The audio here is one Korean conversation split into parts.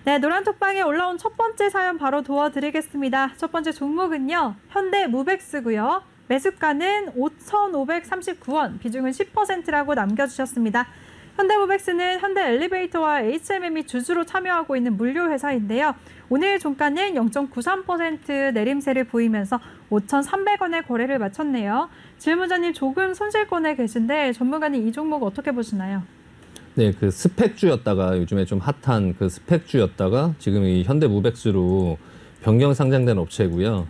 네, 노란톡방에 올라온 첫 번째 사연 바로 도와드리겠습니다. 첫 번째 종목은요, 현대무백스고요. 매수가는 5,539원, 비중은 10%라고 남겨주셨습니다. 현대무백스는 현대엘리베이터와 HMM이 주주로 참여하고 있는 물류회사인데요. 오늘 종가는 0.93% 내림세를 보이면서 5,300원에 거래를 마쳤네요. 질문자님 조금 손실권에 계신데 전문가님 이 종목 어떻게 보시나요? 네, 그 스펙주였다가 요즘에 좀 핫한 그 스펙주였다가 지금 이 현대무백스로 변경 상장된 업체고요.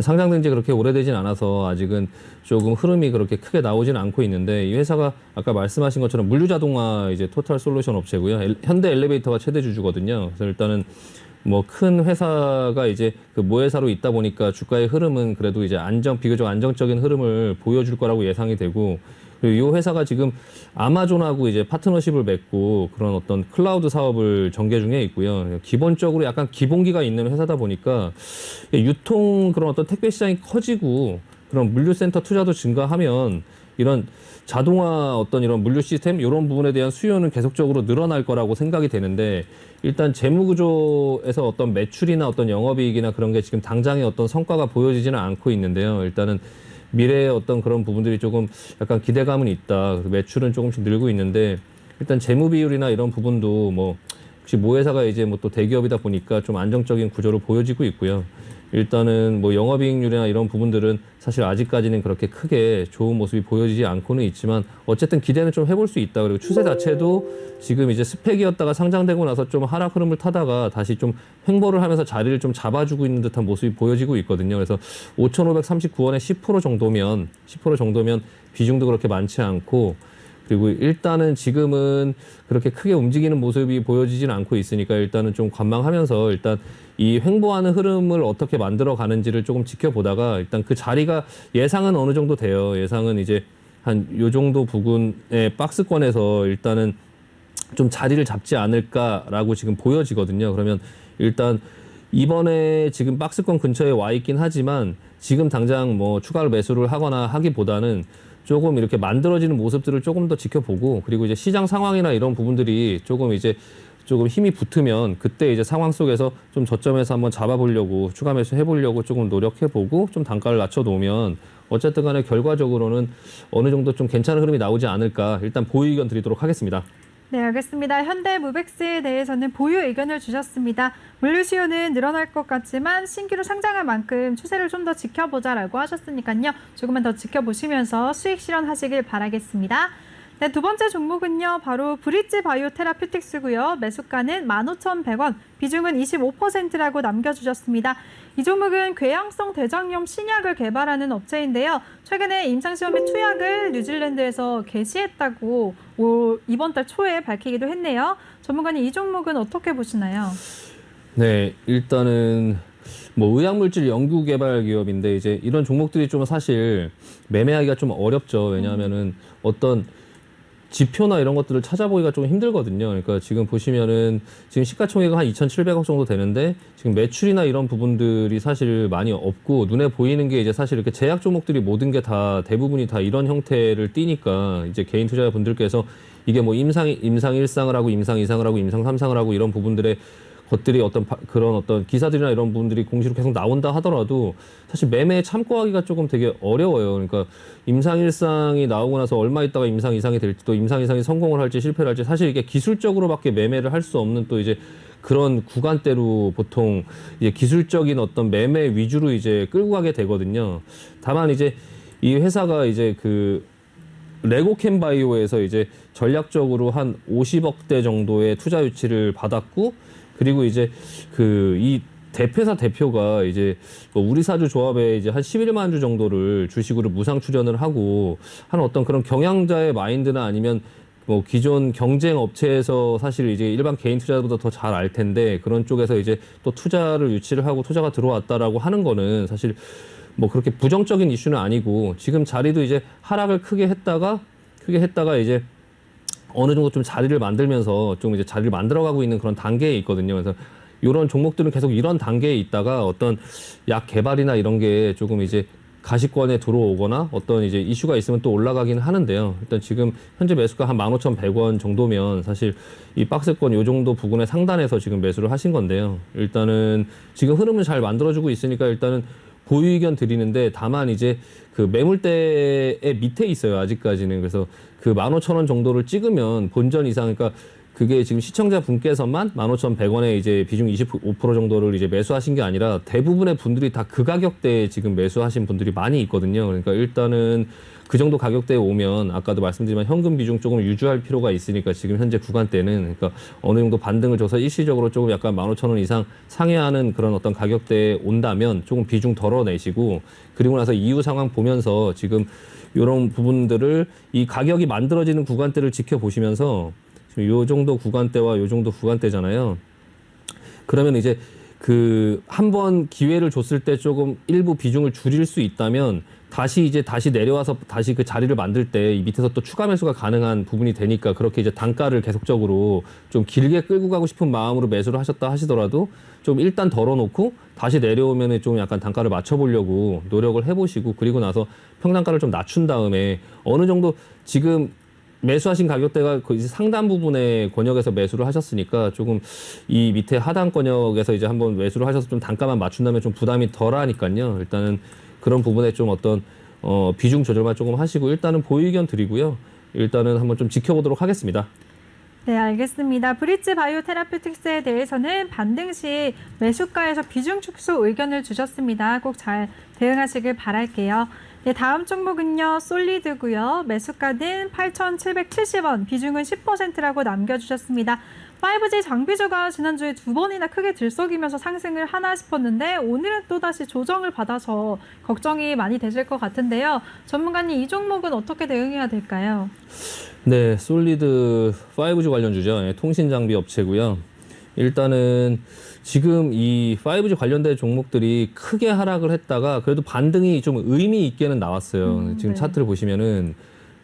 상장된 지 그렇게 오래되진 않아서 아직은 조금 흐름이 그렇게 크게 나오지는 않고 있는데 이 회사가 아까 말씀하신 것처럼 물류자동화 이제 토탈 솔루션 업체고요. 현대 엘리베이터가 최대 주주거든요. 그래서 일단은 뭐 큰 회사가 이제 그 모회사로 있다 보니까 주가의 흐름은 그래도 이제 비교적 안정적인 흐름을 보여줄 거라고 예상이 되고, 그리고 이 회사가 지금 아마존하고 이제 파트너십을 맺고 그런 어떤 클라우드 사업을 전개 중에 있고요. 기본적으로 약간 기본기가 있는 회사다 보니까 유통 그런 어떤 택배 시장이 커지고 그런 물류센터 투자도 증가하면 이런 자동화 어떤 이런 물류 시스템 이런 부분에 대한 수요는 계속적으로 늘어날 거라고 생각이 되는데, 일단 재무구조에서 어떤 매출이나 어떤 영업이익이나 그런 게 지금 당장의 어떤 성과가 보여지지는 않고 있는데요. 일단은 미래의 어떤 그런 부분들이 조금 약간 기대감은 있다. 매출은 조금씩 늘고 있는데 일단 재무 비율이나 이런 부분도 뭐 혹시 모회사가 이제 뭐 또 대기업이다 보니까 좀 안정적인 구조로 보여지고 있고요. 일단은 뭐 영업이익률이나 이런 부분들은 사실 아직까지는 그렇게 크게 좋은 모습이 보여지지 않고는 있지만 어쨌든 기대는 좀 해볼 수 있다. 그리고 추세 자체도 지금 이제 스펙이었다가 상장되고 나서 좀 하락 흐름을 타다가 다시 좀 횡보를 하면서 자리를 좀 잡아주고 있는 듯한 모습이 보여지고 있거든요. 그래서 5,539원에 10% 정도면 비중도 그렇게 많지 않고, 그리고 일단은 지금은 그렇게 크게 움직이는 모습이 보여지지는 않고 있으니까 일단은 좀 관망하면서 일단 이 횡보하는 흐름을 어떻게 만들어 가는지를 조금 지켜보다가 일단 그 자리가 예상은 어느 정도 돼요. 예상은 이제 한 요 정도 부근의 박스권에서 일단은 좀 자리를 잡지 않을까라고 지금 보여지거든요. 그러면 일단 이번에 지금 박스권 근처에 와 있긴 하지만 지금 당장 뭐 추가로 매수를 하거나 하기보다는 조금 이렇게 만들어지는 모습들을 조금 더 지켜보고, 그리고 이제 시장 상황이나 이런 부분들이 조금 힘이 붙으면 그때 이제 상황 속에서 좀 저점에서 한번 잡아보려고 추가 매수 해보려고 조금 노력해보고 좀 단가를 낮춰놓으면 어쨌든 간에 결과적으로는 어느 정도 좀 괜찮은 흐름이 나오지 않을까, 일단 보유 의견 드리도록 하겠습니다. 네, 알겠습니다. 현대무백스에 대해서는 보유 의견을 주셨습니다. 물류 수요는 늘어날 것 같지만 신규로 상장할 만큼 추세를 좀 더 지켜보자라고 하셨으니까요. 조금만 더 지켜보시면서 수익 실현하시길 바라겠습니다. 네, 두 번째 종목은요, 바로 브릿지 바이오 테라퓨틱스고요. 매수가는 15,100원, 비중은 25%라고 남겨주셨습니다. 이 종목은 궤양성 대장염 신약을 개발하는 업체인데요. 최근에 임상시험의 투약을 뉴질랜드에서 개시했다고 이번 달 초에 밝히기도 했네요. 전문가님, 이 종목은 어떻게 보시나요? 네, 일단은 뭐 의약물질 연구 개발 기업인데 이제 이런 종목들이 좀 사실 매매하기가 좀 어렵죠. 왜냐하면은 어떤 지표나 이런 것들을 찾아보기가 좀 힘들거든요. 그러니까 지금 보시면은 지금 시가총액은 한 2,700억 정도 되는데 지금 매출이나 이런 부분들이 사실 많이 없고 눈에 보이는 게 이제 사실 이렇게 제약 종목들이 모든 게 다 대부분이 다 이런 형태를 띠니까 이제 개인 투자자분들께서 이게 뭐 임상 1상을 하고 임상 2상을 하고 임상 3상을 하고 이런 부분들의 것들이 그런 어떤 기사들이나 이런 부분들이 공시로 계속 나온다 하더라도 사실 매매에 참고하기가 조금 되게 어려워요. 그러니까 임상 1상이 나오고 나서 얼마 있다가 임상 2상이 될지, 또 임상 2상이 성공을 할지 실패를 할지, 사실 이게 기술적으로밖에 매매를 할 수 없는 또 이제 그런 구간대로 보통 이제 기술적인 어떤 매매 위주로 이제 끌고 가게 되거든요. 다만 이제 이 회사가 이제 그 레고캠바이오에서 이제 전략적으로 한 50억대 정도의 투자 유치를 받았고, 그리고 이제 이 대표사 대표가 이제 뭐 우리사주 조합에 이제 한 11만 주 정도를 주식으로 무상 출연을 하고, 한 어떤 그런 경영자의 마인드나 아니면 뭐 기존 경쟁 업체에서 사실 이제 일반 개인 투자보다 더 잘 알 텐데 그런 쪽에서 이제 또 투자를 유치를 하고 투자가 들어왔다라고 하는 거는 사실 뭐 그렇게 부정적인 이슈는 아니고, 지금 자리도 이제 하락을 크게 했다가 이제 어느 정도 좀 자리를 만들면서 좀 이제 자리를 만들어가고 있는 그런 단계에 있거든요. 그래서 이런 종목들은 계속 이런 단계에 있다가 어떤 약 개발이나 이런 게 조금 이제 가시권에 들어오거나 어떤 이제 이슈가 있으면 또 올라가긴 하는데요. 일단 지금 현재 매수가 한 15,100원 정도면 사실 이 박스권 요 정도 부근의 상단에서 지금 매수를 하신 건데요. 일단은 지금 흐름을 잘 만들어주고 있으니까 일단은 보유 의견 드리는데, 다만 이제 그 매물대의 밑에 있어요, 아직까지는. 그래서 그 15,000원 정도를 찍으면 본전 이상, 그러니까 그게 지금 시청자 분께서만 15,100원에 이제 비중 25% 정도를 이제 매수하신 게 아니라 대부분의 분들이 다 그 가격대에 지금 매수하신 분들이 많이 있거든요. 그러니까 일단은 그 정도 가격대에 오면 아까도 말씀드리지만 현금 비중 조금 유지할 필요가 있으니까 지금 현재 구간대는, 그러니까 어느 정도 반등을 줘서 일시적으로 조금 약간 15,000원 이상 상회하는 그런 어떤 가격대에 온다면 조금 비중 덜어내시고, 그리고 나서 이후 상황 보면서 지금 이런 부분들을 이 가격이 만들어지는 구간대를 지켜보시면서 지금 요 정도 구간대와 요 정도 구간대잖아요. 그러면 이제 그 한 번 기회를 줬을 때 조금 일부 비중을 줄일 수 있다면 다시 내려와서 다시 그 자리를 만들 때 이 밑에서 또 추가 매수가 가능한 부분이 되니까, 그렇게 이제 단가를 계속적으로 좀 길게 끌고 가고 싶은 마음으로 매수를 하셨다 하시더라도 좀 일단 덜어놓고 다시 내려오면은 좀 약간 단가를 맞춰보려고 노력을 해보시고, 그리고 나서 평단가를 좀 낮춘 다음에 어느 정도 지금 매수하신 가격대가 그 이제 상단 부분의 권역에서 매수를 하셨으니까 조금 이 밑에 하단 권역에서 이제 한번 매수를 하셔서 좀 단가만 맞춘다면 좀 부담이 덜하니까요. 일단은 그런 부분에 좀 어떤 비중 조절만 조금 하시고, 일단은 보유 의견 드리고요. 일단은 한번 좀 지켜보도록 하겠습니다. 네, 알겠습니다. 브릿지 바이오 테라피틱스에 대해서는 반등 시 매수가에서 비중 축소 의견을 주셨습니다. 꼭 잘 대응하시길 바랄게요. 네, 다음 종목은요, 솔리드고요. 매수가는 8,770원, 비중은 10%라고 남겨주셨습니다. 5G 장비주가 지난주에 두 번이나 크게 들썩이면서 상승을 하나 싶었는데 오늘은 또다시 조정을 받아서 걱정이 많이 되실 것 같은데요. 전문가님, 이 종목은 어떻게 대응해야 될까요? 네, 솔리드 5G 관련주죠. 예, 통신 장비 업체고요. 일단은 지금 이 5G 관련된 종목들이 크게 하락을 했다가 그래도 반등이 좀 의미 있게는 나왔어요. 지금 네. 차트를 보시면은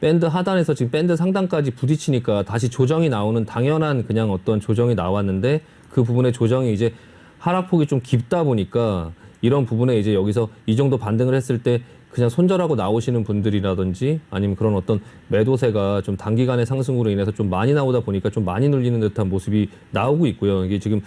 밴드 하단에서 지금 밴드 상단까지 부딪히니까 다시 조정이 나오는 당연한 그냥 어떤 조정이 나왔는데, 그 부분의 조정이 이제 하락폭이 좀 깊다 보니까 이런 부분에 이제 여기서 이 정도 반등을 했을 때 그냥 손절하고 나오시는 분들이라든지 아니면 그런 어떤 매도세가 좀 단기간의 상승으로 인해서 좀 많이 나오다 보니까 좀 많이 눌리는 듯한 모습이 나오고 있고요. 이게 지금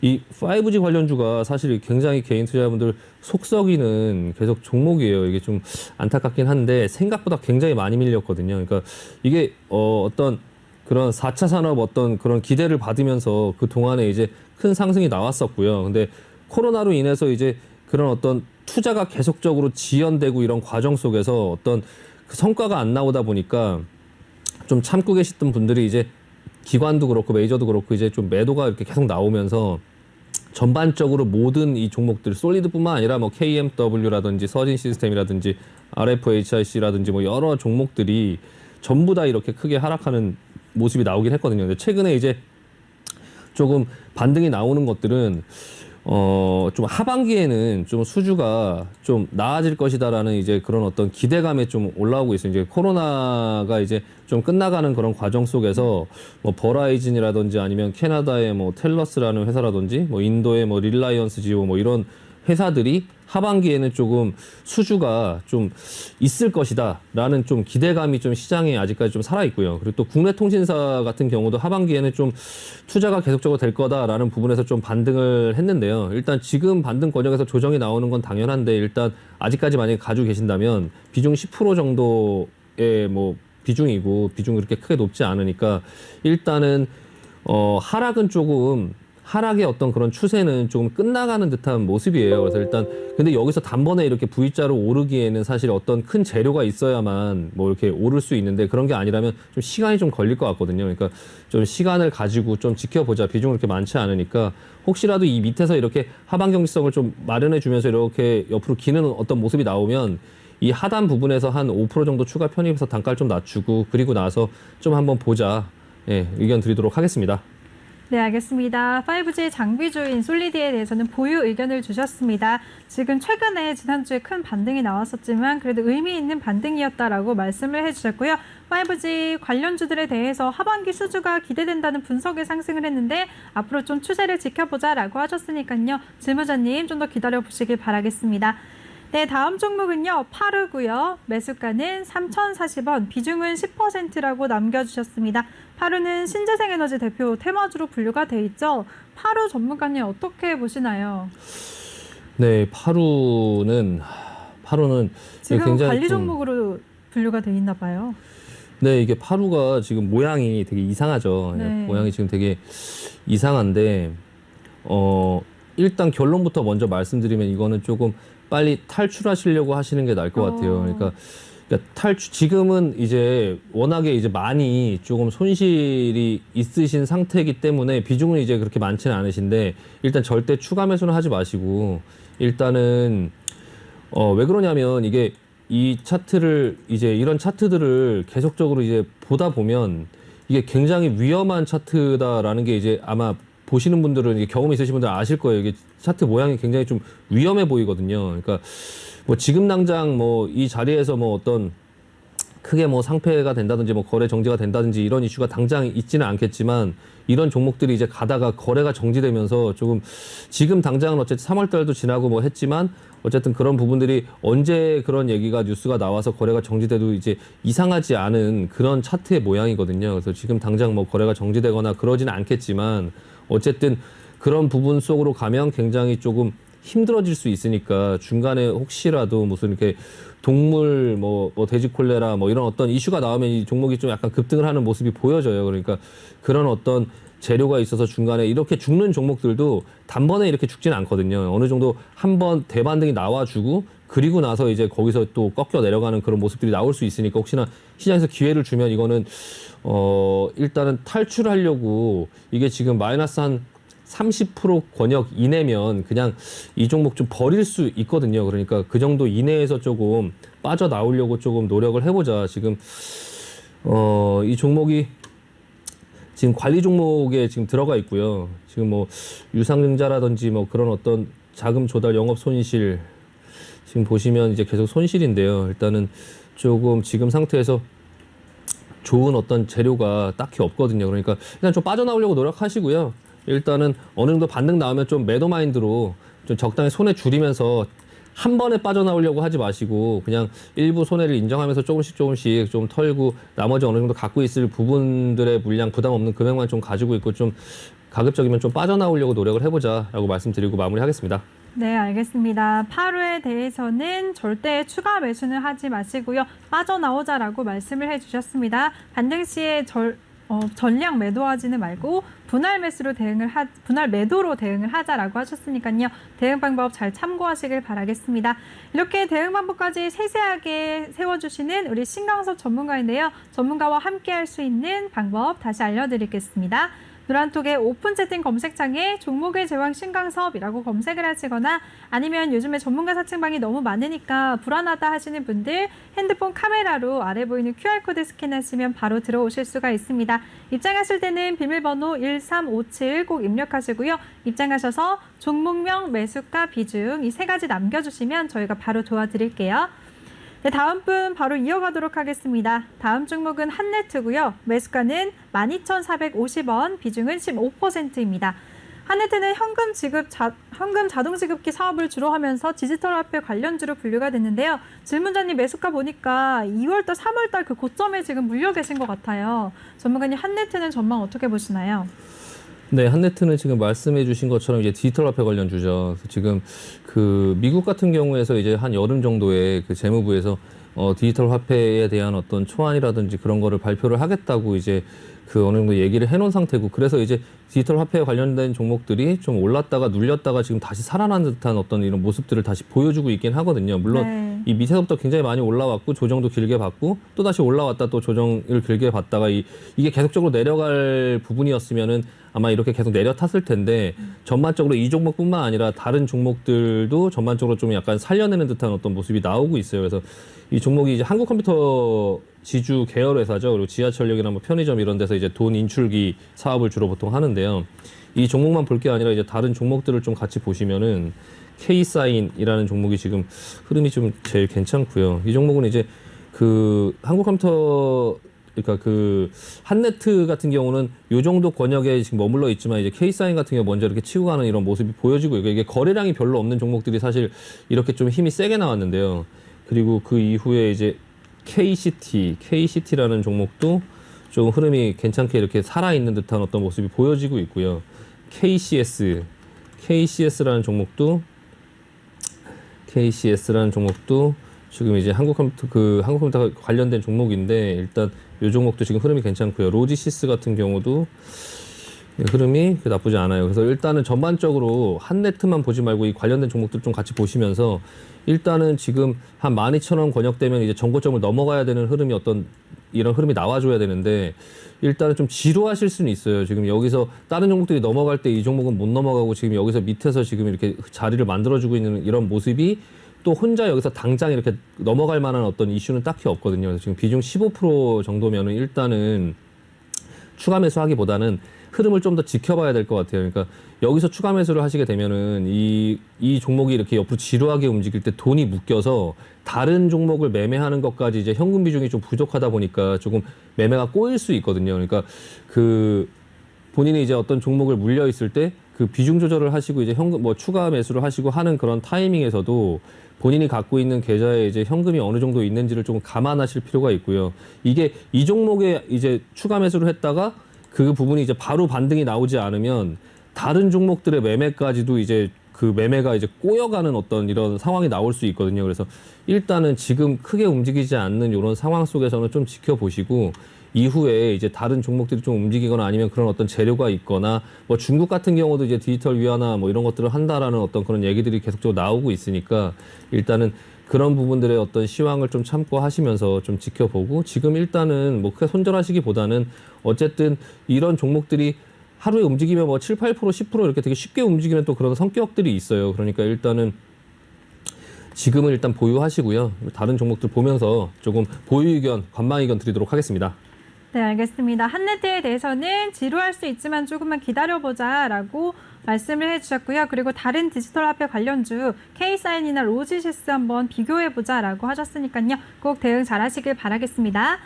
이 5G 관련주가 사실 굉장히 개인 투자자분들 속 썩이는 계속 종목이에요. 이게 좀 안타깝긴 한데 생각보다 굉장히 많이 밀렸거든요. 그러니까 이게 어떤 그런 4차 산업 어떤 그런 기대를 받으면서 그 동안에 이제 큰 상승이 나왔었고요. 근데 코로나로 인해서 이제 그런 어떤 투자가 계속적으로 지연되고 이런 과정 속에서 어떤 그 성과가 안 나오다 보니까 좀 참고 계시던 분들이 이제 기관도 그렇고 메이저도 그렇고 이제 좀 매도가 이렇게 계속 나오면서 전반적으로 모든 이 종목들, 솔리드뿐만 아니라 뭐 KMW라든지 서진 시스템이라든지 RFHIC라든지 뭐 여러 종목들이 전부 다 이렇게 크게 하락하는 모습이 나오긴 했거든요. 근데 최근에 이제 조금 반등이 나오는 것들은 좀 하반기에는 좀 수주가 좀 나아질 것이다라는 이제 그런 어떤 기대감에 좀 올라오고 있어요. 이제 코로나가 이제 좀 끝나가는 그런 과정 속에서 뭐 버라이즌이라든지 아니면 캐나다의 뭐 텔러스라는 회사라든지 뭐 인도의 뭐 릴라이언스 지오 뭐 이런 회사들이 하반기에는 조금 수주가 좀 있을 것이다라는 좀 기대감이 좀 시장에 아직까지 좀 살아 있고요. 그리고 또 국내 통신사 같은 경우도 하반기에는 좀 투자가 계속적으로 될 거다라는 부분에서 좀 반등을 했는데요. 일단 지금 반등 권역에서 조정이 나오는 건 당연한데, 일단 아직까지 만약에 가지고 계신다면 비중 10% 정도의 뭐 비중이고 비중이 그렇게 크게 높지 않으니까 일단은 하락은 조금 하락의 어떤 그런 추세는 조금 끝나가는 듯한 모습이에요. 그래서 일단 근데 여기서 단번에 이렇게 V자로 오르기에는 사실 어떤 큰 재료가 있어야만 뭐 이렇게 오를 수 있는데, 그런 게 아니라면 좀 시간이 좀 걸릴 것 같거든요. 그러니까 좀 시간을 가지고 좀 지켜보자. 비중이 그렇게 많지 않으니까 혹시라도 이 밑에서 이렇게 하반 경직성을 좀 마련해 주면서 이렇게 옆으로 기는 어떤 모습이 나오면 이 하단 부분에서 한 5% 정도 추가 편입해서 단가를 좀 낮추고 그리고 나서 좀 한번 보자. 예, 의견 드리도록 하겠습니다. 네, 알겠습니다. 5G 장비주인 솔리드에 대해서는 보유 의견을 주셨습니다. 지금 최근에 지난주에 큰 반등이 나왔었지만 그래도 의미 있는 반등이었다라고 말씀을 해주셨고요. 5G 관련주들에 대해서 하반기 수주가 기대된다는 분석에 상승을 했는데 앞으로 좀 추세를 지켜보자라고 하셨으니까요. 질문자님 좀 더 기다려보시길 바라겠습니다. 네, 다음 종목은요. 파루고요. 매수가는 3,040원, 비중은 10%라고 남겨주셨습니다. 파루는 신재생에너지 대표 테마주로 분류가 돼 있죠. 파루 전문가님 어떻게 보시나요? 네, 파루는 지금 굉장히 관리 좀, 종목으로 분류가 돼 있나 봐요. 네, 이게 파루가 지금 모양이 되게 이상하죠. 네. 모양이 지금 되게 이상한데, 일단 결론부터 먼저 말씀드리면 이거는 조금 빨리 탈출하시려고 하시는 게 나을 것 같아요. 그러니까 지금은 이제 워낙에 이제 많이 조금 손실이 있으신 상태이기 때문에 비중은 이제 그렇게 많지는 않으신데, 일단 절대 추가 매수는 하지 마시고, 일단은 왜 그러냐면 이게 이 차트를 이제 이런 차트들을 계속적으로 이제 보다 보면 이게 굉장히 위험한 차트다라는 게 이제 아마 보시는 분들은 이게 경험 있으신 분들은 아실 거예요. 이게 차트 모양이 굉장히 좀 위험해 보이거든요. 그러니까 뭐 지금 당장 뭐 이 자리에서 뭐 어떤 크게 뭐 상폐가 된다든지 뭐 거래 정지가 된다든지 이런 이슈가 당장 있지는 않겠지만, 이런 종목들이 이제 가다가 거래가 정지되면서 조금 지금 당장은 어쨌든 3월 달도 지나고 뭐 했지만 어쨌든 그런 부분들이 언제 그런 얘기가 뉴스가 나와서 거래가 정지돼도 이제 이상하지 않은 그런 차트의 모양이거든요. 그래서 지금 당장 뭐 거래가 정지되거나 그러지는 않겠지만 어쨌든 그런 부분 속으로 가면 굉장히 조금 힘들어질 수 있으니까 중간에 혹시라도 무슨 이렇게 동물 뭐 돼지 콜레라 뭐 이런 어떤 이슈가 나오면 이 종목이 좀 약간 급등을 하는 모습이 보여져요. 그러니까 그런 어떤 재료가 있어서 중간에 이렇게 죽는 종목들도 단번에 이렇게 죽지는 않거든요. 어느 정도 한번 대반등이 나와주고 그리고 나서 이제 거기서 또 꺾여 내려가는 그런 모습들이 나올 수 있으니까 혹시나 시장에서 기회를 주면 이거는 일단은 탈출하려고, 이게 지금 마이너스 한 30% 권역 이내면 그냥 이 종목 좀 버릴 수 있거든요. 그러니까 그 정도 이내에서 조금 빠져나오려고 조금 노력을 해보자. 지금 이 종목이 지금 관리 종목에 지금 들어가 있고요. 지금 뭐 유상증자라든지 뭐 그런 어떤 자금 조달 영업 손실 지금 보시면 이제 계속 손실인데요. 일단은 조금 지금 상태에서 좋은 어떤 재료가 딱히 없거든요. 그러니까 일단 좀 빠져나오려고 노력하시고요. 일단은 어느 정도 반등 나오면 좀 매도 마인드로 좀 적당히 손에 줄이면서 한 번에 빠져나오려고 하지 마시고 그냥 일부 손해를 인정하면서 조금씩 좀 털고 나머지 어느 정도 갖고 있을 부분들의 물량 부담 없는 금액만 좀 가지고 있고 좀 가급적이면 좀 빠져나오려고 노력을 해보자라고 말씀드리고 마무리하겠습니다. 네, 알겠습니다. 파루에 대해서는 절대 추가 매수는 하지 마시고요. 빠져나오자라고 말씀을 해주셨습니다. 반등 시에 전량 매도하지는 말고 분할 매도로 대응을 하자라고 하셨으니까요. 대응 방법 잘 참고하시길 바라겠습니다. 이렇게 대응 방법까지 세세하게 세워주시는 우리 신강섭 전문가인데요. 전문가와 함께 할 수 있는 방법 다시 알려드리겠습니다. 노란톡의 오픈 채팅 검색창에 종목의 제왕 신강섭이라고 검색을 하시거나, 아니면 요즘에 전문가 사칭방이 너무 많으니까 불안하다 하시는 분들 핸드폰 카메라로 아래 보이는 QR코드 스캔하시면 바로 들어오실 수가 있습니다. 입장하실 때는 비밀번호 1357 꼭 입력하시고요. 입장하셔서 종목명, 매수가, 비중 이 세 가지 남겨주시면 저희가 바로 도와드릴게요. 네, 다음 분 바로 이어가도록 하겠습니다. 다음 종목은 한네트고요. 매수가는 12,450원, 비중은 15%입니다. 한네트는 현금 자동 지급기 사업을 주로 하면서 디지털 화폐 관련주로 분류가 됐는데요. 질문자님 매수가 보니까 2월달, 3월달 그 고점에 지금 물려 계신 것 같아요. 전문가님 한네트는 전망 어떻게 보시나요? 네, 한네트는 지금 말씀해 주신 것처럼 이제 디지털 화폐 관련주죠. 지금 그 미국 같은 경우에서 이제 한 여름 정도에 그 재무부에서 디지털 화폐에 대한 어떤 초안이라든지 그런 거를 발표를 하겠다고 이제 그 어느 정도 얘기를 해놓은 상태고, 그래서 이제 디지털 화폐에 관련된 종목들이 좀 올랐다가 눌렸다가 지금 다시 살아난 듯한 어떤 이런 모습들을 다시 보여주고 있긴 하거든요. 물론 네. 이 밑에서부터 굉장히 많이 올라왔고 조정도 길게 받고 또 다시 올라왔다 또 조정을 길게 받다가 이게 계속적으로 내려갈 부분이었으면은 아마 이렇게 계속 내려탔을 텐데, 전반적으로 이 종목뿐만 아니라 다른 종목들도 전반적으로 좀 약간 살려내는 듯한 어떤 모습이 나오고 있어요. 그래서 이 종목이 이제 한국컴퓨터 지주 계열 회사죠. 그리고 지하철역이나 뭐 편의점 이런 데서 이제 돈 인출기 사업을 주로 보통 하는데요. 이 종목만 볼 게 아니라 이제 다른 종목들을 좀 같이 보시면은 K사인이라는 종목이 지금 흐름이 좀 제일 괜찮고요. 이 종목은 이제 그 한국컴퓨터 그러니까 그 한네트 같은 경우는 요 정도 권역에 지금 머물러 있지만 이제 K사인 같은 경우 먼저 이렇게 치고 가는 이런 모습이 보여지고 있고 이게 거래량이 별로 없는 종목들이 사실 이렇게 좀 힘이 세게 나왔는데요. 그리고 그 이후에 이제 KCT라는 종목도 좀 흐름이 괜찮게 이렇게 살아있는 듯한 어떤 모습이 보여지고 있고요. KCS라는 종목도 지금 이제 한국컴퓨터 관련된 종목인데 일단 이 종목도 지금 흐름이 괜찮고요. 로지시스 같은 경우도 흐름이 나쁘지 않아요. 그래서 일단은 전반적으로 한네트만 보지 말고 이 관련된 종목들 좀 같이 보시면서 일단은 지금 한 12,000원 권역되면 이제 전고점을 넘어가야 되는 흐름이 어떤 이런 흐름이 나와줘야 되는데 일단은 좀 지루하실 수는 있어요. 지금 여기서 다른 종목들이 넘어갈 때 이 종목은 못 넘어가고 지금 여기서 밑에서 지금 이렇게 자리를 만들어주고 있는 이런 모습이 또 혼자 여기서 당장 이렇게 넘어갈 만한 어떤 이슈는 딱히 없거든요. 그래서 지금 비중 15% 정도면은 일단은 추가 매수하기보다는 흐름을 좀 더 지켜봐야 될 것 같아요. 그러니까 여기서 추가 매수를 하시게 되면은 이 종목이 이렇게 옆으로 지루하게 움직일 때 돈이 묶여서 다른 종목을 매매하는 것까지 이제 현금 비중이 좀 부족하다 보니까 조금 매매가 꼬일 수 있거든요. 그러니까 그 본인이 이제 어떤 종목을 물려 있을 때 그 비중 조절을 하시고 이제 현금 뭐 추가 매수를 하시고 하는 그런 타이밍에서도 본인이 갖고 있는 계좌에 이제 현금이 어느 정도 있는지를 좀 감안하실 필요가 있고요. 이게 이 종목에 이제 추가 매수를 했다가 그 부분이 이제 바로 반등이 나오지 않으면 다른 종목들의 매매까지도 이제 그 매매가 이제 꼬여가는 어떤 이런 상황이 나올 수 있거든요. 그래서 일단은 지금 크게 움직이지 않는 이런 상황 속에서는 좀 지켜보시고 이후에 이제 다른 종목들이 좀 움직이거나 아니면 그런 어떤 재료가 있거나 뭐 중국 같은 경우도 이제 디지털 위안화 뭐 이런 것들을 한다라는 어떤 그런 얘기들이 계속적으로 나오고 있으니까 일단은 그런 부분들의 어떤 시황을 좀 참고 하시면서 좀 지켜보고 지금 일단은 뭐 크게 손절하시기보다는 어쨌든 이런 종목들이 하루에 움직이면 뭐 7, 8%, 10% 이렇게 되게 쉽게 움직이는 또 그런 성격들이 있어요. 그러니까 일단은 지금은 일단 보유하시고요. 다른 종목들 보면서 조금 보유 의견, 관망 의견 드리도록 하겠습니다. 네, 알겠습니다. 한네트에 대해서는 지루할 수 있지만 조금만 기다려보자라고 말씀을 해주셨고요. 그리고 다른 디지털 화폐 관련주 K사인이나 로지시스 한번 비교해보자라고 하셨으니까요. 꼭 대응 잘하시길 바라겠습니다.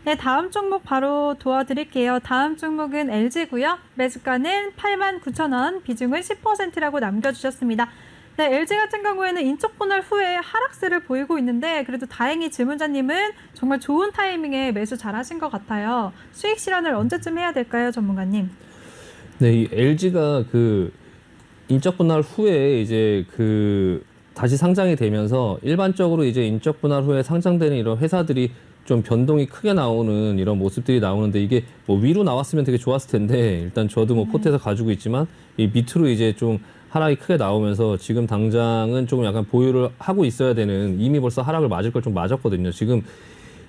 네, 다음 종목 바로 도와드릴게요. 다음 종목은 LG고요. 매수가는 89,000원, 비중은 10%라고 남겨주셨습니다. 네, LG 같은 경우에는 인적 분할 후에 하락세를 보이고 있는데 그래도 다행히 질문자님은 정말 좋은 타이밍에 매수 잘하신 것 같아요. 수익 실현을 언제쯤 해야 될까요, 전문가님? 네, 이 LG가 그 인적 분할 후에 이제 그 다시 상장이 되면서 일반적으로 이제 인적 분할 후에 상장되는 이런 회사들이 좀 변동이 크게 나오는 이런 모습들이 나오는데 이게 뭐 위로 나왔으면 되게 좋았을 텐데 일단 저도 뭐 포트에서 가지고 있지만 이 밑으로 이제 좀 하락이 크게 나오면서 지금 당장은 조금 약간 보유를 하고 있어야 되는 이미 벌써 하락을 맞을 걸 좀 맞았거든요. 지금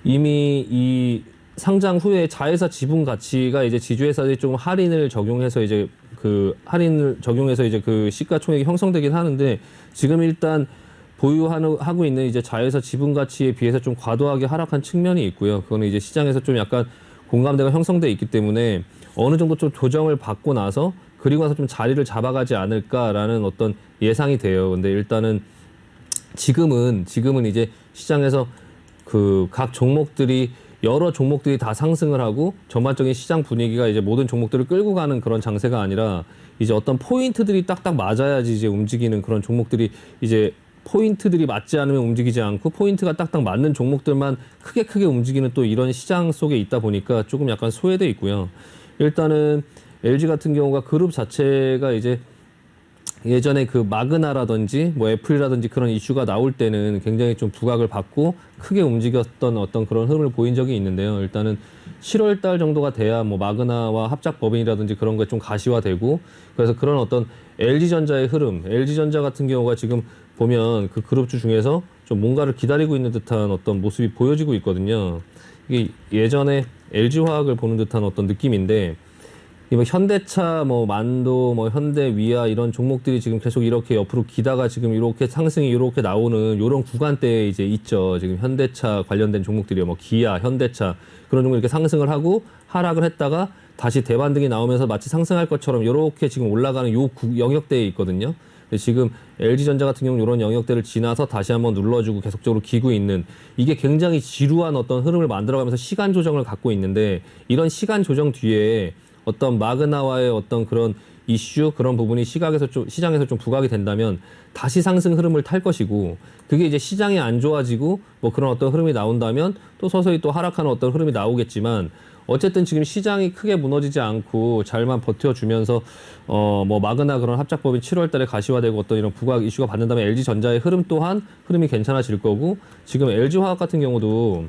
이미 이 상장 후에 자회사 지분 가치가 이제 지주회사들이 좀 할인을 적용해서 이제 그 시가총액이 형성되긴 하는데 지금 일단 보유하고 있는 이제 자회사 지분 가치에 비해서 좀 과도하게 하락한 측면이 있고요. 그거는 이제 시장에서 좀 약간 공감대가 형성돼 있기 때문에 어느 정도 좀 조정을 받고 나서 그리고 나서 좀 자리를 잡아가지 않을까라는 어떤 예상이 돼요. 근데 일단은 지금은 이제 시장에서 그 각 종목들이 여러 종목들이 다 상승을 하고 전반적인 시장 분위기가 이제 모든 종목들을 끌고 가는 그런 장세가 아니라 이제 어떤 포인트들이 딱딱 맞아야지 이제 움직이는 그런 종목들이 이제 포인트들이 맞지 않으면 움직이지 않고 포인트가 딱딱 맞는 종목들만 크게 움직이는 또 이런 시장 속에 있다 보니까 조금 약간 소외돼 있고요. 일단은 LG 같은 경우가 그룹 자체가 이제 예전에 그 마그나라든지 뭐 애플이라든지 그런 이슈가 나올 때는 굉장히 좀 부각을 받고 크게 움직였던 어떤 그런 흐름을 보인 적이 있는데요. 일단은 7월 달 정도가 돼야 뭐 마그나와 합작 법인이라든지 그런 게 좀 가시화되고 그래서 그런 어떤 LG전자의 흐름, LG전자 같은 경우가 지금 보면 그 그룹주 중에서 좀 뭔가를 기다리고 있는 듯한 어떤 모습이 보여지고 있거든요. 이게 예전에 LG화학을 보는 듯한 어떤 느낌인데 뭐 현대차, 뭐 만도, 뭐 현대위아 이런 종목들이 지금 계속 이렇게 옆으로 기다가 지금 이렇게 상승이 이렇게 나오는 이런 구간대에 이제 있죠. 지금 현대차 관련된 종목들이요. 뭐 기아, 현대차 그런 종목 이렇게 상승을 하고 하락을 했다가 다시 대반등이 나오면서 마치 상승할 것처럼 이렇게 지금 올라가는 요 영역대에 있거든요. 근데 지금 LG전자 같은 경우는 이런 영역대를 지나서 다시 한번 눌러주고 계속적으로 기고 있는 이게 굉장히 지루한 어떤 흐름을 만들어가면서 시간 조정을 갖고 있는데 이런 시간 조정 뒤에 어떤 마그나와의 어떤 그런 이슈 그런 부분이 시장에서 좀 부각이 된다면 다시 상승 흐름을 탈 것이고 그게 이제 시장이 안 좋아지고 뭐 그런 어떤 흐름이 나온다면 또 서서히 또 하락하는 어떤 흐름이 나오겠지만 어쨌든 지금 시장이 크게 무너지지 않고 잘만 버텨주면서 뭐 마그나 그런 합작법인 7월달에 가시화되고 어떤 이런 부각 이슈가 받는다면 LG전자의 흐름 또한 흐름이 괜찮아질 거고 지금 LG화학 같은 경우도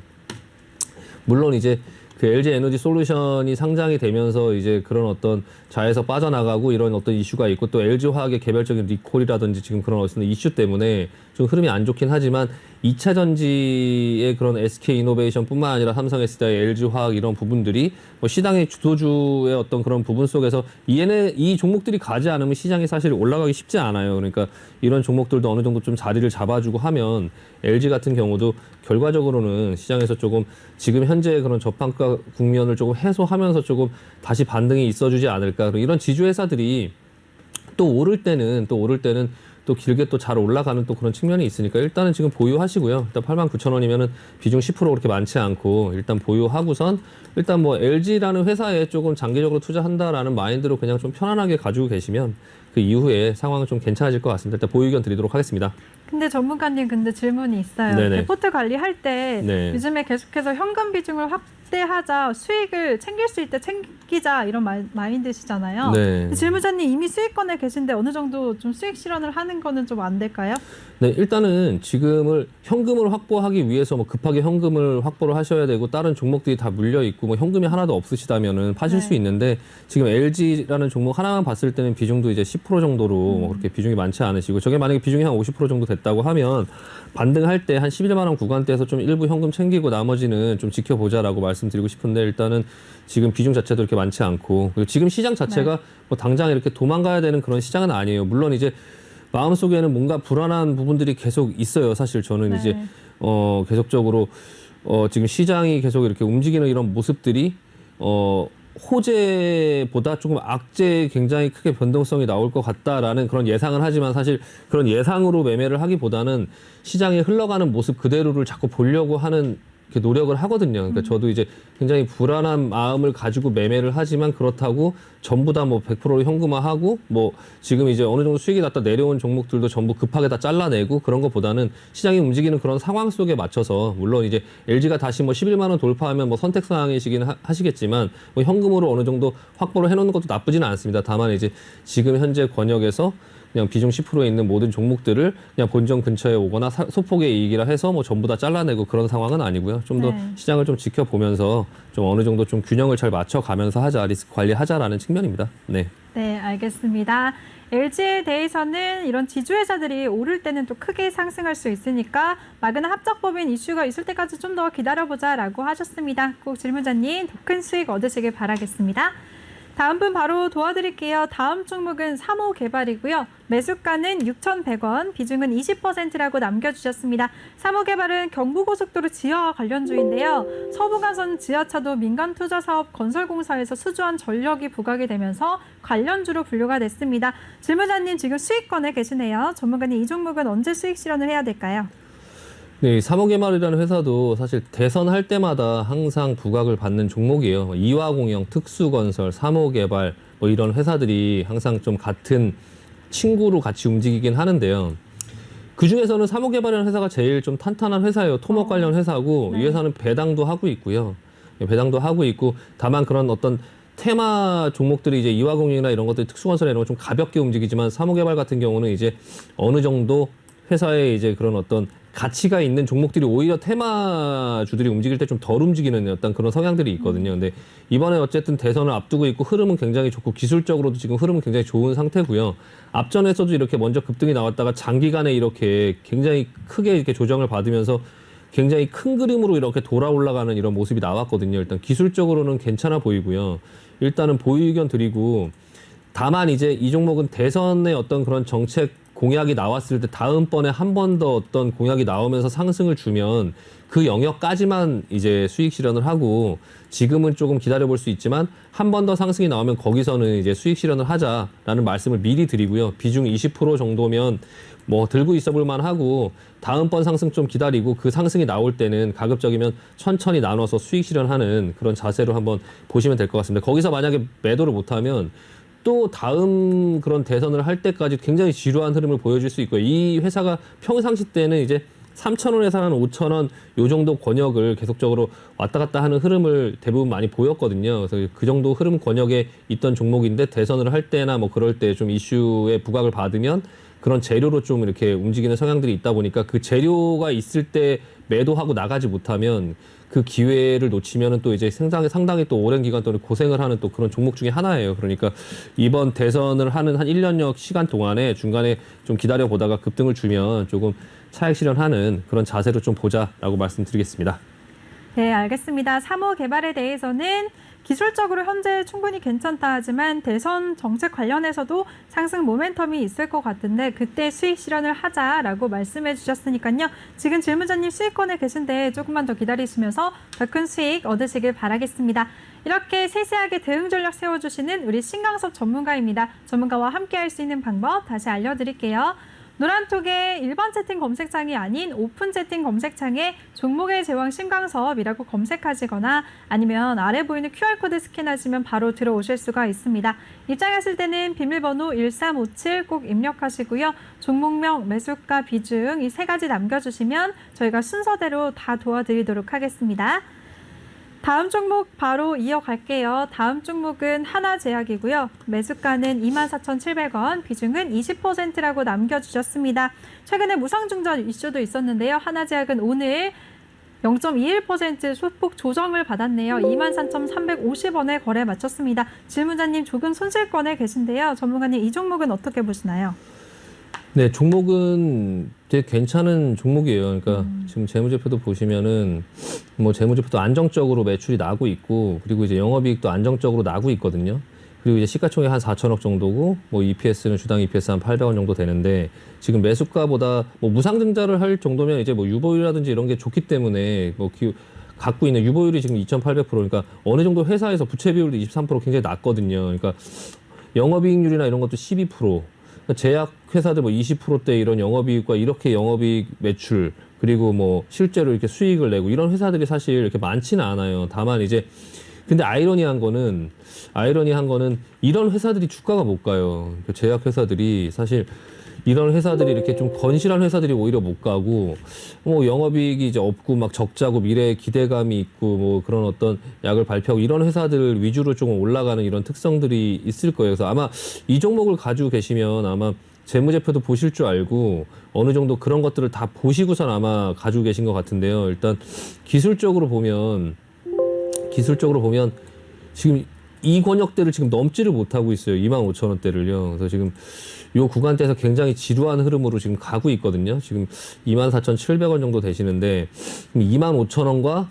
물론 이제 그 LG 에너지 솔루션이 상장이 되면서 이제 그런 어떤 자에서 빠져나가고 이런 어떤 이슈가 있고 또 LG 화학의 개별적인 리콜이라든지 지금 그런 어떤 이슈 때문에 좀 흐름이 안 좋긴 하지만 2차 전지의 그런 SK 이노베이션뿐만 아니라 삼성 SDI, LG 화학 이런 부분들이 뭐 시장의 주도주의 어떤 그런 부분 속에서 이 종목들이 가지 않으면 시장이 사실 올라가기 쉽지 않아요. 그러니까 이런 종목들도 어느 정도 좀 자리를 잡아주고 하면 LG 같은 경우도 결과적으로는 시장에서 조금 지금 현재 그런 저평가 국면을 조금 해소하면서 조금 다시 반등이 있어주지 않을까. 이런 지주 회사들이 또 오를 때는 또 길게 또 잘 올라가는 또 그런 측면이 있으니까 일단은 지금 보유하시고요. 일단 89,000원이면은 비중 10% 그렇게 많지 않고 일단 보유하고선 일단 뭐 LG라는 회사에 조금 장기적으로 투자한다라는 마인드로 그냥 좀 편안하게 가지고 계시면 그 이후에 상황은 좀 괜찮아질 것 같습니다. 일단 보유 의견 드리도록 하겠습니다. 근데 전문가님 질문이 있어요. 네네. 데포트 관리할 때 네. 요즘에 계속해서 현금 비중을 확대하자, 수익을 챙길 수 있을 때 챙기자 이런 마인드시잖아요. 네. 질문자님 이미 수익권에 계신데 어느 정도 좀 수익 실현을 하는 거는 좀 안 될까요? 네, 일단은 지금을 현금을 확보하기 위해서 뭐 급하게 현금을 확보를 하셔야 되고 다른 종목들이 다 물려 있고 뭐 현금이 하나도 없으시다면은 파실 네. 수 있는데 지금 LG라는 종목 하나만 봤을 때는 비중도 이제 10% 정도로 뭐 그렇게 비중이 많지 않으시고 저게 만약에 비중이 한 50% 정도 됐다고 하면 반등할 때 한 11만 원 구간대에서 좀 일부 현금 챙기고 나머지는 좀 지켜보자라고 말씀드리고 싶은데 일단은 지금 비중 자체도 이렇게 많지 않고 그리고 지금 시장 자체가 뭐 당장 이렇게 도망가야 되는 그런 시장은 아니에요. 물론 이제 마음속에는 뭔가 불안한 부분들이 계속 있어요. 사실 저는 이제 계속적으로 지금 시장이 계속 이렇게 움직이는 이런 모습들이 호재보다 조금 악재 굉장히 크게 변동성이 나올 것 같다라는 그런 예상을 하지만 사실 그런 예상으로 매매를 하기보다는 시장에 흘러가는 모습 그대로를 자꾸 보려고 하는 이렇게 노력을 하거든요. 그러니까 저도 이제 굉장히 불안한 마음을 가지고 매매를 하지만 그렇다고 전부 다 뭐 100%로 현금화하고 뭐 지금 이제 어느 정도 수익이 났다 내려온 종목들도 전부 급하게 다 잘라내고 그런 것보다는 시장이 움직이는 그런 상황 속에 맞춰서 물론 이제 LG가 다시 뭐 11만 원 돌파하면 뭐 선택 사항이시긴 하시겠지만 뭐 현금으로 어느 정도 확보를 해놓는 것도 나쁘지는 않습니다. 다만 이제 지금 현재 권역에서 그냥 비중 10%에 있는 모든 종목들을 그냥 본전 근처에 오거나 소폭의 이익이라 해서 뭐 전부 다 잘라내고 그런 상황은 아니고요. 좀 더 시장을 좀 지켜보면서 좀 어느 정도 좀 균형을 잘 맞춰가면서 하자, 리스크 관리하자라는 측면입니다. 네. 네, 알겠습니다. LG에 대해서는 이런 지주회사들이 오를 때는 또 크게 상승할 수 있으니까 마그나 합작법인 이슈가 있을 때까지 좀 더 기다려보자라고 하셨습니다. 꼭 질문자님 더 큰 수익 얻으시길 바라겠습니다. 다음 분 바로 도와드릴게요. 다음 종목은 3호 개발이고요. 매수가는 6,100원, 비중은 20%라고 남겨주셨습니다. 3호 개발은 경부고속도로 지하화 관련주인데요. 서부간선 지하차도 민간투자사업 건설공사에서 수주한 전력이 부각이 되면서 관련주로 분류가 됐습니다. 질문자님 지금 수익권에 계시네요. 전문가님 이 종목은 언제 수익 실현을 해야 될까요? 네, 삼호개발이라는 회사도 사실 대선할 때마다 항상 부각을 받는 종목이에요. 이화공영, 특수건설, 삼호개발 뭐 이런 회사들이 항상 좀 같은 친구로 같이 움직이긴 하는데요. 그 중에서는 삼호개발이라는 회사가 제일 좀 탄탄한 회사예요. 토목 관련 회사고 이 회사는 배당도 하고 있고요. 배당도 하고 있고 다만 그런 어떤 테마 종목들이 이제 이화공영이나 이런 것들 특수건설 이런 거 좀 가볍게 움직이지만 삼호개발 같은 경우는 이제 어느 정도 회사의 이제 그런 어떤 가치가 있는 종목들이 오히려 테마주들이 움직일 때 좀 덜 움직이는 어떤 그런 성향들이 있거든요. 근데 이번에 어쨌든 대선을 앞두고 있고 흐름은 굉장히 좋고 기술적으로도 지금 흐름은 굉장히 좋은 상태고요. 앞전에서도 이렇게 먼저 급등이 나왔다가 장기간에 이렇게 굉장히 크게 이렇게 조정을 받으면서 굉장히 큰 그림으로 이렇게 돌아 올라가는 이런 모습이 나왔거든요. 일단 기술적으로는 괜찮아 보이고요. 일단은 보유 의견 드리고 다만 이제 이 종목은 대선의 어떤 그런 정책 공약이 나왔을 때 다음번에 한 번 더 어떤 공약이 나오면서 상승을 주면 그 영역까지만 이제 수익 실현을 하고 지금은 조금 기다려볼 수 있지만 한 번 더 상승이 나오면 거기서는 이제 수익 실현을 하자라는 말씀을 미리 드리고요. 비중 20% 정도면 뭐 들고 있어 볼 만하고 다음번 상승 좀 기다리고 그 상승이 나올 때는 가급적이면 천천히 나눠서 수익 실현하는 그런 자세로 한번 보시면 될 것 같습니다. 거기서 만약에 매도를 못하면 또 다음 그런 대선을 할 때까지 굉장히 지루한 흐름을 보여줄 수 있고요. 이 회사가 평상시 때는 이제 3,000원에서 한 5,000원 요 정도 권역을 계속적으로 왔다 갔다 하는 흐름을 대부분 많이 보였거든요. 그래서 그 정도 흐름 권역에 있던 종목인데 대선을 할 때나 뭐 그럴 때 좀 이슈에 부각을 받으면 그런 재료로 좀 이렇게 움직이는 성향들이 있다 보니까 그 재료가 있을 때 매도하고 나가지 못하면 그 기회를 놓치면은 또 이제 상당히 또 오랜 기간 동안 고생을 하는 또 그런 종목 중에 하나예요. 그러니까 이번 대선을 하는 한 1년여 시간 동안에 중간에 좀 기다려 보다가 급등을 주면 조금 차익 실현하는 그런 자세로 좀 보자라고 말씀드리겠습니다. 네, 알겠습니다. 사모 개발에 대해서는 기술적으로 현재 충분히 괜찮다 하지만 대선 정책 관련해서도 상승 모멘텀이 있을 것 같은데 그때 수익 실현을 하자라고 말씀해 주셨으니까요. 지금 질문자님 수익권에 계신데 조금만 더 기다리시면서 더 큰 수익 얻으시길 바라겠습니다. 이렇게 세세하게 대응 전략 세워주시는 우리 신강섭 전문가입니다. 전문가와 함께 할 수 있는 방법 다시 알려드릴게요. 노란톡의 일반 채팅 검색창이 아닌 오픈 채팅 검색창에 종목의 제왕 신강섭이라고 검색하시거나 아니면 아래 보이는 QR코드 스캔하시면 바로 들어오실 수가 있습니다. 입장하실 때는 비밀번호 1357 꼭 입력하시고요. 종목명, 매수가, 비중 이 세 가지 남겨주시면 저희가 순서대로 다 도와드리도록 하겠습니다. 다음 종목 바로 이어갈게요. 다음 종목은 하나제약이고요. 매수가는 24,700원, 비중은 20%라고 남겨주셨습니다. 최근에 무상증자 이슈도 있었는데요. 하나제약은 오늘 0.21% 소폭 조정을 받았네요. 23,350원에 거래 마쳤습니다. 질문자님 조금 손실권에 계신데요. 전문가님 이 종목은 어떻게 보시나요? 네, 종목은 되게 괜찮은 종목이에요. 그러니까 지금 재무제표도 보시면은 뭐 재무제표도 안정적으로 매출이 나고 있고 그리고 이제 영업이익도 안정적으로 나고 있거든요. 그리고 이제 시가총액 한 4천억 정도고 뭐 EPS는 주당 EPS 한 800원 정도 되는데 지금 매수가보다 뭐 무상증자를 할 정도면 이제 뭐 유보율이라든지 이런 게 좋기 때문에 뭐 갖고 있는 유보율이 지금 2,800% 그러니까 어느 정도 회사에서 부채 비율도 23% 굉장히 낮거든요. 그러니까 영업이익률이나 이런 것도 12%. 제약 회사들 뭐 20%대 이런 영업이익과 이렇게 영업이익 매출 그리고 뭐 실제로 이렇게 수익을 내고 이런 회사들이 사실 이렇게 많지는 않아요. 다만 이제 근데 아이러니한 거는 이런 회사들이 주가가 못 가요. 제약 회사들이 사실 이런 회사들이 이렇게 좀 건실한 회사들이 오히려 못 가고 뭐 영업이익이 이제 없고 막 적자고 미래에 기대감이 있고 뭐 그런 어떤 약을 발표하고 이런 회사들 위주로 조금 올라가는 이런 특성들이 있을 거예요. 그래서 아마 이 종목을 가지고 계시면 아마 재무제표도 보실 줄 알고 어느 정도 그런 것들을 다 보시고선 아마 가지고 계신 것 같은데요. 일단 기술적으로 보면 지금 이 권역대를 지금 넘지를 못하고 있어요. 25,000원대를요. 그래서 지금 요 구간대에서 굉장히 지루한 흐름으로 지금 가고 있거든요. 지금 24,700원 정도 되시는데 25,000원과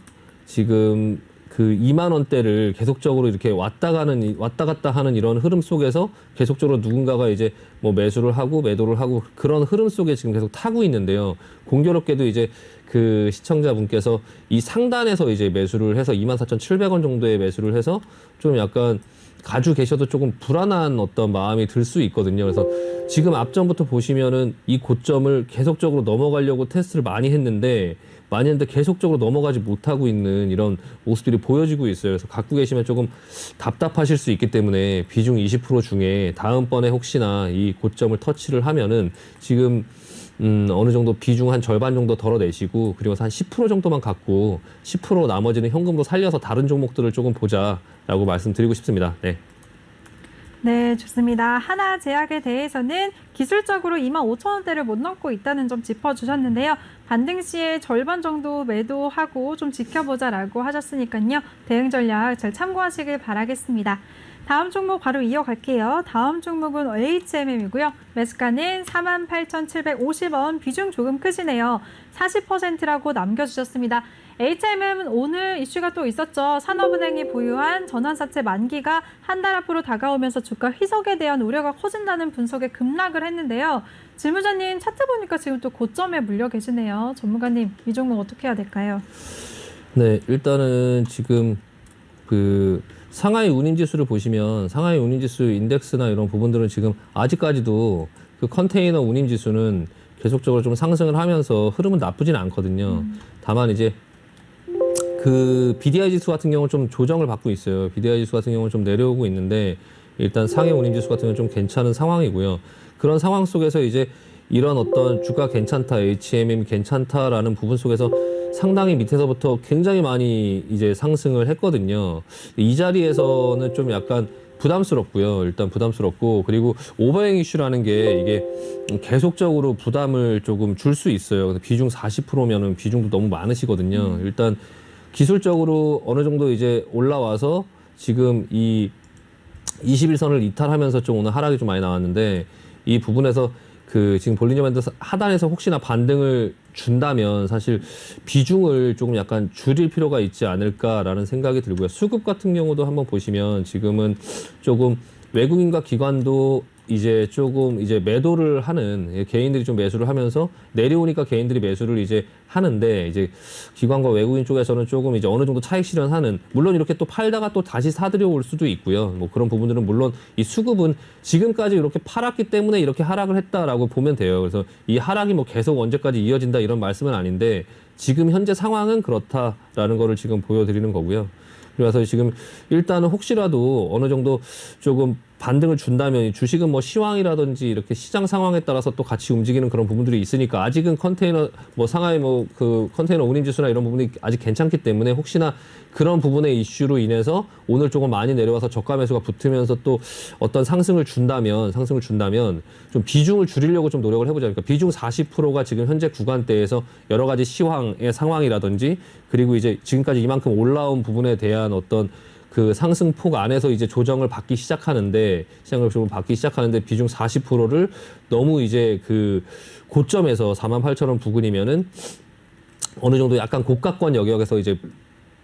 지금 그 2만 원대를 계속적으로 이렇게 왔다 갔다 하는 이런 흐름 속에서 계속적으로 누군가가 이제 뭐 매수를 하고 매도를 하고 그런 흐름 속에 지금 계속 타고 있는데요. 공교롭게도 이제 그 시청자분께서 이 상단에서 이제 매수를 해서 24,700원 정도의 매수를 해서 좀 약간 가지고 계셔도 조금 불안한 어떤 마음이 들 수 있거든요. 그래서 지금 앞전부터 보시면은 이 고점을 계속적으로 넘어가려고 테스트를 많이 했는데 계속적으로 넘어가지 못하고 있는 이런 모습들이 보여지고 있어요. 그래서 갖고 계시면 조금 답답하실 수 있기 때문에 비중 20% 중에 다음번에 혹시나 이 고점을 터치를 하면은 지금 어느 정도 비중 한 절반 정도 덜어내시고 그리고 한 10% 정도만 갖고 10% 나머지는 현금으로 살려서 다른 종목들을 조금 보자라고 말씀드리고 싶습니다. 네. 네, 좋습니다. 하나제약에 대해서는 기술적으로 25,000원대를 못 넘고 있다는 점 짚어주셨는데요. 반등 시에 절반 정도 매도하고 좀 지켜보자라고 하셨으니까요. 대응 전략 잘 참고하시길 바라겠습니다. 다음 종목 바로 이어갈게요. 다음 종목은 HMM이고요. 매수가는 48,750원, 비중 조금 크시네요. 40%라고 남겨주셨습니다. HMM은 오늘 이슈가 또 있었죠. 산업은행이 보유한 전환사채 만기가 한 달 앞으로 다가오면서 주가 희석에 대한 우려가 커진다는 분석에 급락을 했는데요. 질문자님 차트 보니까 지금 또 고점에 물려 계시네요. 전문가님, 이 종목 어떻게 해야 될까요? 네, 일단은 지금 그 상하이 운임지수를 보시면 상하이 운임지수 인덱스나 이런 부분들은 지금 아직까지도 그 컨테이너 운임지수는 계속적으로 좀 상승을 하면서 흐름은 나쁘진 않거든요. 다만 이제 그 BDI 지수 같은 경우는 좀 조정을 받고 있어요. BDI 지수 같은 경우는 좀 내려오고 있는데 일단 상해 운임지수 같은 경우는 좀 괜찮은 상황이고요. 그런 상황 속에서 이제 이런 어떤 주가 괜찮다, HMM 괜찮다라는 부분 속에서 상당히 밑에서부터 굉장히 많이 이제 상승을 했거든요. 이 자리에서는 좀 약간 부담스럽고요. 일단 부담스럽고 그리고 오버행 이슈라는 게 이게 계속적으로 부담을 조금 줄 수 있어요. 그래서 비중 40%면은 비중도 너무 많으시거든요. 일단 기술적으로 어느 정도 이제 올라와서 지금 이 21선을 이탈하면서 좀 오늘 하락이 좀 많이 나왔는데 이 부분에서 그 지금 볼린저 밴드 하단에서 혹시나 반등을 준다면 사실 비중을 조금 약간 줄일 필요가 있지 않을까라는 생각이 들고요. 수급 같은 경우도 한번 보시면 지금은 조금 외국인과 기관도 이제 조금 이제 매도를 하는 개인들이 좀 매수를 하면서 내려오니까 개인들이 매수를 이제 하는데 이제 기관과 외국인 쪽에서는 조금 이제 어느 정도 차익 실현하는 물론 이렇게 또 팔다가 또 다시 사들여 올 수도 있고요. 뭐 그런 부분들은 물론 이 수급은 지금까지 이렇게 팔았기 때문에 이렇게 하락을 했다라고 보면 돼요. 그래서 이 하락이 뭐 계속 언제까지 이어진다 이런 말씀은 아닌데 지금 현재 상황은 그렇다라는 거를 지금 보여드리는 거고요. 그래서 지금 일단은 혹시라도 어느 정도 조금 반등을 준다면 주식은 뭐 시황이라든지 이렇게 시장 상황에 따라서 또 같이 움직이는 그런 부분들이 있으니까 아직은 컨테이너 뭐 상하이 뭐 그 컨테이너 운임지수나 이런 부분이 아직 괜찮기 때문에 혹시나 그런 부분의 이슈로 인해서 오늘 조금 많이 내려와서 저가 매수가 붙으면서 또 어떤 상승을 준다면 좀 비중을 줄이려고 좀 노력을 해보자. 그러니까 비중 40%가 지금 현재 구간대에서 여러 가지 시황의 상황이라든지 그리고 이제 지금까지 이만큼 올라온 부분에 대한 어떤 그 상승폭 안에서 이제 조정을 받기 시작하는데 시장을 좀 받기 시작하는데 비중 40%를 너무 이제 그 고점에서 48,000원 부근이면은 어느 정도 약간 고가권 영역에서 이제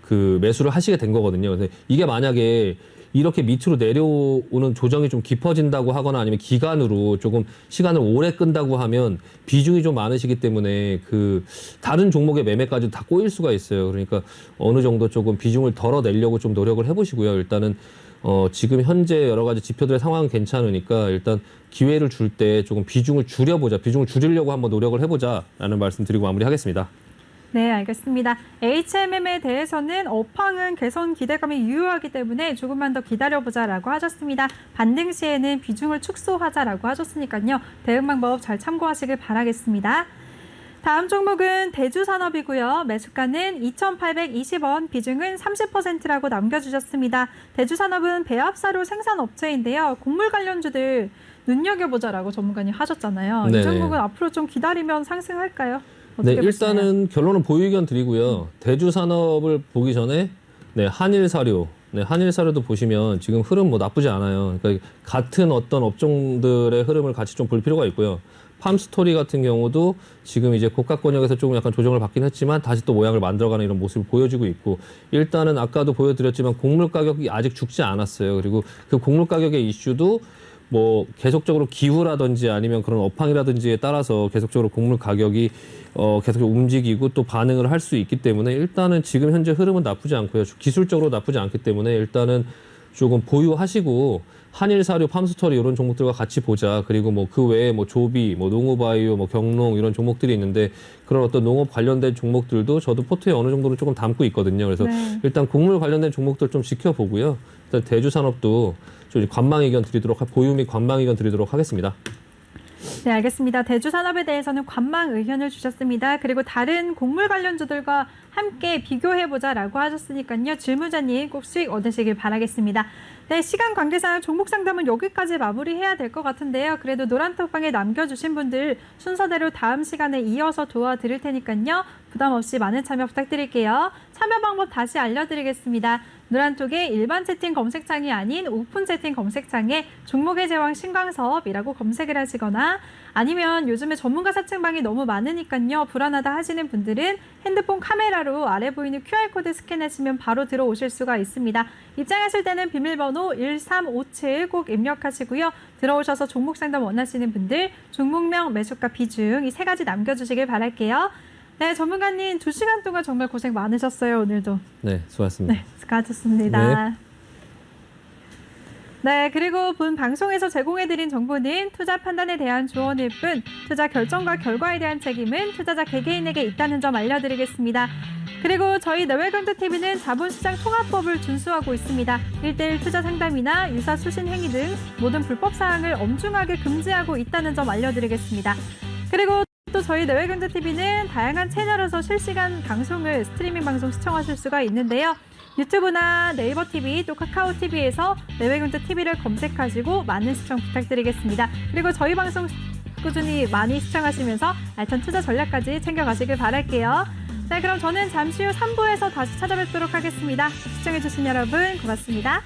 그 매수를 하시게 된 거거든요. 그래서 이게 만약에 이렇게 밑으로 내려오는 조정이 좀 깊어진다고 하거나 아니면 기간으로 조금 시간을 오래 끈다고 하면 비중이 좀 많으시기 때문에 그 다른 종목의 매매까지 다 꼬일 수가 있어요. 그러니까 어느 정도 조금 비중을 덜어내려고 좀 노력을 해보시고요. 일단은 지금 현재 여러 가지 지표들의 상황은 괜찮으니까 일단 기회를 줄 때 조금 비중을 줄여보자. 비중을 줄이려고 한번 노력을 해보자라는 말씀 드리고 마무리하겠습니다. 네, 알겠습니다. HMM에 대해서는 업황은 개선 기대감이 유효하기 때문에 조금만 더 기다려보자라고 하셨습니다. 반등 시에는 비중을 축소하자라고 하셨으니까요. 대응 방법 잘 참고하시길 바라겠습니다. 다음 종목은 대주산업이고요. 매수가는 2,820원, 비중은 30%라고 남겨주셨습니다. 대주산업은 배합사료 생산업체인데요. 곡물 관련주들 눈여겨보자라고 전문가님 하셨잖아요. 네네. 이 종목은 앞으로 좀 기다리면 상승할까요? 네, 어떻게 보시나요? 일단은 결론은 보유 의견 드리고요. 대주산업을 보기 전에 네, 한일사료. 네, 한일사료도 보시면 지금 흐름 뭐 나쁘지 않아요. 그러니까 같은 어떤 업종들의 흐름을 같이 좀 볼 필요가 있고요. 팜스토리 같은 경우도 지금 이제 고가권역에서 조금 약간 조정을 받긴 했지만 다시 또 모양을 만들어가는 이런 모습을 보여주고 있고 일단은 아까도 보여드렸지만 곡물 가격이 아직 죽지 않았어요. 그리고 그 곡물 가격의 이슈도 뭐 계속적으로 기후라든지 아니면 그런 업황이라든지에 따라서 계속적으로 곡물 가격이 계속 움직이고 또 반응을 할 수 있기 때문에 일단은 지금 현재 흐름은 나쁘지 않고요. 기술적으로 나쁘지 않기 때문에 일단은 조금 보유하시고 한일사료, 팜스토리 이런 종목들과 같이 보자. 그리고 뭐 그 외에 뭐 조비, 뭐 농어바이오, 뭐 경농 이런 종목들이 있는데 그런 어떤 농업 관련된 종목들도 저도 포트에 어느 정도로 조금 담고 있거든요. 그래서 네. 일단 곡물 관련된 종목들 좀 지켜보고요. 일단 대주산업도 좀 관망 의견 드리도록 보유 및 관망 의견 드리도록 하겠습니다. 네, 알겠습니다. 대주산업에 대해서는 관망 의견을 주셨습니다. 그리고 다른 곡물 관련주들과 함께 비교해보자라고 하셨으니까요. 질문자님 꼭 수익 얻으시길 바라겠습니다. 네, 시간 관계상 종목 상담은 여기까지 마무리해야 될 것 같은데요. 그래도 노란톡방에 남겨주신 분들 순서대로 다음 시간에 이어서 도와드릴 테니까요. 부담 없이 많은 참여 부탁드릴게요. 참여 방법 다시 알려드리겠습니다. 노란톡의 일반 채팅 검색창이 아닌 오픈 채팅 검색창에 종목의 제왕 신광섭이라고 검색을 하시거나 아니면 요즘에 전문가 사칭방이 너무 많으니까요. 불안하다 하시는 분들은 핸드폰 카메라로 아래 보이는 QR코드 스캔하시면 바로 들어오실 수가 있습니다. 입장하실 때는 비밀번호 1357 꼭 입력하시고요. 들어오셔서 종목 상담 원하시는 분들 종목명, 매수가, 비중 이 세 가지 남겨주시길 바랄게요. 네, 전문가님 2시간 동안 정말 고생 많으셨어요, 오늘도. 네, 수고하셨습니다. 네, 수고하셨습니다. 네, 그리고 본 방송에서 제공해드린 정보는 투자 판단에 대한 조언일 뿐 투자 결정과 결과에 대한 책임은 투자자 개개인에게 있다는 점 알려드리겠습니다. 그리고 저희 내외경제TV는 자본시장 통합법을 준수하고 있습니다. 1:1 투자 상담이나 유사 수신 행위 등 모든 불법 사항을 엄중하게 금지하고 있다는 점 알려드리겠습니다. 그리고 또 저희 내외경제TV는 다양한 채널에서 실시간 방송을 스트리밍 방송 시청하실 수가 있는데요. 유튜브나 네이버 TV 또 카카오 TV에서 내외경제TV를 검색하시고 많은 시청 부탁드리겠습니다. 그리고 저희 방송 꾸준히 많이 시청하시면서 알찬 투자 전략까지 챙겨가시길 바랄게요. 네, 그럼 저는 잠시 후 3부에서 다시 찾아뵙도록 하겠습니다. 시청해주신 여러분 고맙습니다.